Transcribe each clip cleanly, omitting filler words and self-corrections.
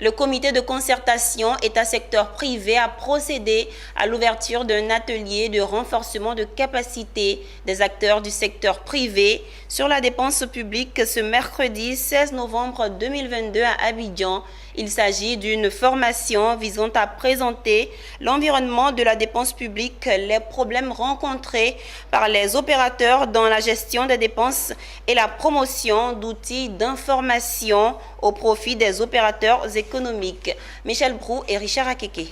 Le comité de concertation État-secteur privé a procédé à l'ouverture d'un atelier de renforcement de capacité des acteurs du secteur privé sur la dépense publique ce mercredi 16 novembre 2022 à Abidjan. Il s'agit d'une formation visant à présenter l'environnement de la dépense publique, les problèmes rencontrés par les opérateurs dans la gestion des dépenses et la promotion d'outils d'information au profit des opérateurs économiques. Michel Brou et Richard Akeke.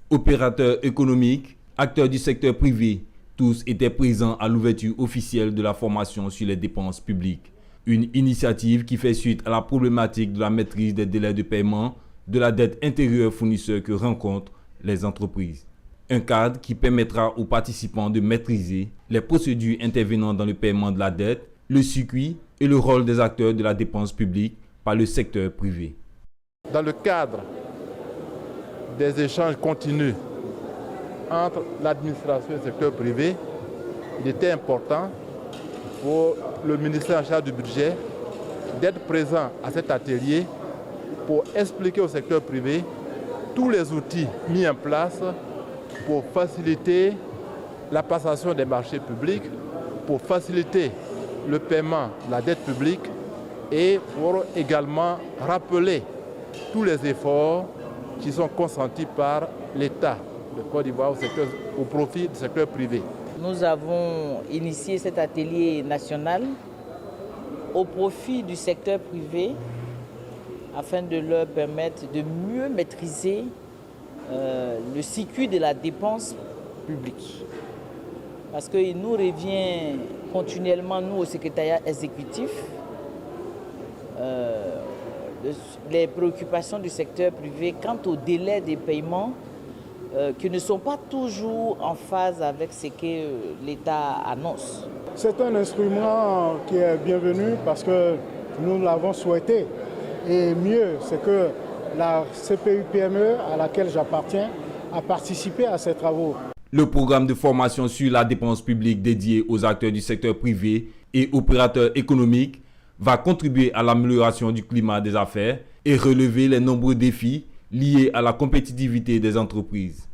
Opérateurs économiques, acteurs du secteur privé, tous étaient présents à l'ouverture officielle de la formation sur les dépenses publiques. Une initiative qui fait suite à la problématique de la maîtrise des délais de paiement de la dette intérieure fournisseur que rencontrent les entreprises. Un cadre qui permettra aux participants de maîtriser les procédures intervenant dans le paiement de la dette, le circuit et le rôle des acteurs de la dépense publique par le secteur privé. Dans le cadre des échanges continus entre l'administration et le secteur privé, il était important pour le ministère en charge du budget d'être présent à cet atelier pour expliquer au secteur privé tous les outils mis en place pour faciliter la passation des marchés publics, pour faciliter le paiement de la dette publique et pour également rappeler tous les efforts qui sont consentis par l'État de Côte d'Ivoire au profit du secteur privé. Nous avons initié cet atelier national au profit du secteur privé afin de leur permettre de mieux maîtriser le circuit de la dépense publique. Parce qu'il nous revient continuellement, nous, au secrétariat exécutif, les préoccupations du secteur privé quant au délai des paiements qui ne sont pas toujours en phase avec ce que l'État annonce. C'est un instrument qui est bienvenu parce que nous l'avons souhaité. Et mieux, c'est que la CPU-PME à laquelle j'appartiens a participé à ces travaux. Le programme de formation sur la dépense publique dédié aux acteurs du secteur privé et opérateurs économiques va contribuer à l'amélioration du climat des affaires et relever les nombreux défis liés à la compétitivité des entreprises.